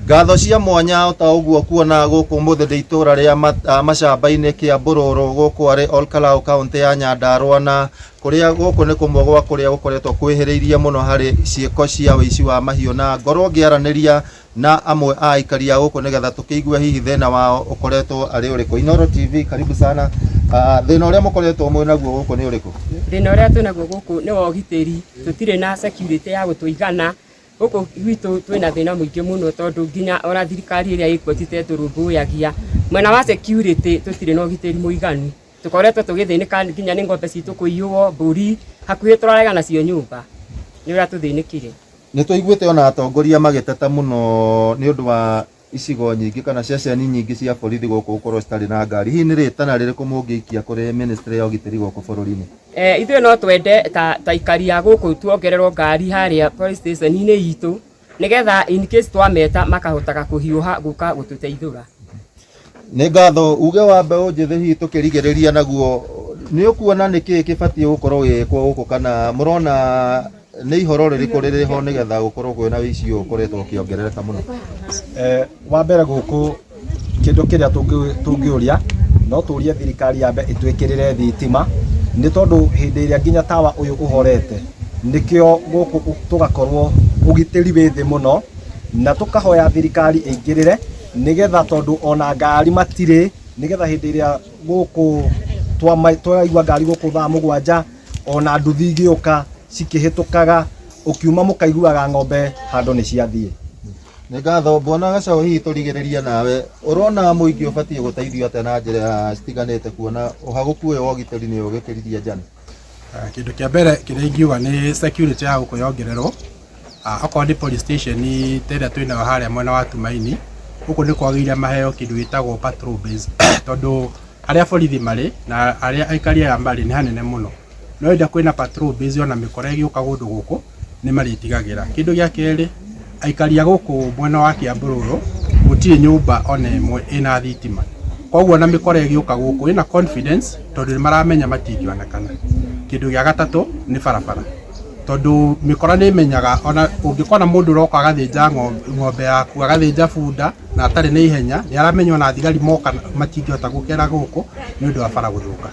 Ngatho cia mwanya o ta uguo kuona guku muthithe itura ria macamba-ini kia Mbururu guku ari Olkalau kaunti ya Nyandarua na kuria guku ni kumwe gwa kuria gukoretwo kwihiriirie muno hari ciiko cia wici wa mahiu na ngorwo ngiaraniria na amwe a aikari a guku nigetha tukiigua hihi thina wao ukoretwo ari uriku. Inooro TV, karibu sana. Thina uria mukoretwo mwe naguo guku ni uriku? Thina uria twinaguo guku ni wa ugitiri, tutire na security ya gutuigana. Guku gwitu twina thina muingi muno tondu nginya ona thirikari iria ikuo titetũrũmbũyagia mwena wa security tutire na ugitiri muiganu. Tukoretwo tugithinika nginya ni ngombe citu kuiywo, mburi hakuhi turarega nacio nyumba ni uria tuthinikire. Ni tuiguite ona atongoria magiteta muno ni undu wa icigo nyingi kana ceceni nyingi cia borithi guku gukorwo citari na ngari. Hihi ni ritana ririku mungiikia kuri ministry ya ugitiri guku bururi-ini? Ithuĩ no twende ta ikari ya guku tuongererwo ngari haria police station-ini itu nigetha in case twameta makahotaga kuhiuha guka gututeithura. Ni ngatho uge wa mbeũ njithi hihi tukirigiriria naguo ni ukuona niki kibatie gukorwo gikwo guku kana murona ni ihoro ririku ririho nigetha gukorwo kwina wici uyu ukoretwo ukiongerereka muno? Wa mbere guku kindu kiria tungiuria no turie thirikari yambe itwikirire thitima ni tondu hindi iria nginya tawa uyu uhorete nikio guku tugakorwo ugitiri withi muno na tukahoya thirikari ingirire nigetha tondu ona ngari matire nigetha hindi iria guku twaigua ngari guku thaa mugwanja ona nduthi igiuka cikihitukaga ukiuma mukaiguaga ng'ombe handu ni ciathie. Ni ngatho Bwana Gacaũ, hihi turigiriria nawe urona muingi ubatie guteithio atia na njira citiganite kuona uhaguku uyu wa ugitiri ni ugikiriria njani? Kindu kia mbere kiria ingiuga ni security ya guku yongererwo. Okorwo ni police station teria twinayo haria mwena wa Tumaini guku ni kwagĩrĩire maheo kindu gitagwo patrol base tondu aria borithi mari na aria aikari aya mari ni hanene muno. No enda kwina patrol base ona mikora igiuka gundu guku ni maritigagira. Kindu gia keri, aikari a guku mwena wa Kiambururu gutiri nyumba ona imwe ina thitima. Koguo na mikora igiuka guku ina confidence tondu ni maramenya matingionekana. Kindu gia gatatu ni barabara tondu mikora ni menyaga ona ungikona mundu roka agathinja ng'ombe yaku agathinja bunda na atari na ihenya ni aramenya ona thigari moka matingihota gukera guku ni undu wa bara guthuka.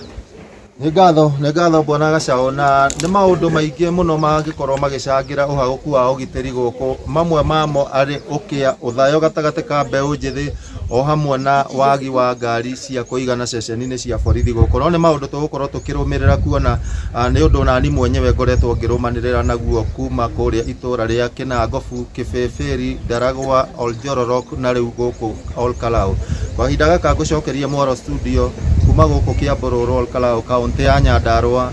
Ni ngatho Bwana Gacaũ, na ni maundu maingi muno mangikorwo magicangira uhaguku wa ugitiri guku, mamwe mamo ari ukia uthayo gatagati ka mbeũ njithi o hamwe na wagi wa ngari cia kuigana ceceni-ini cia borithi guku. No ni maundu tugukorwo tukirumirira kuona ni undu nani mwenyewe ngoretwo ngirumanirira naguo kuma kuria itura ria Kinangobu, Kibĩbĩri, Ndaragwa, Oljororok na riu guku Olkalau. Kwa hinda gaka ngucokeria Mwaro studio kuma guku Kiambururu, Olkalau, kaunti ya Nyandarua.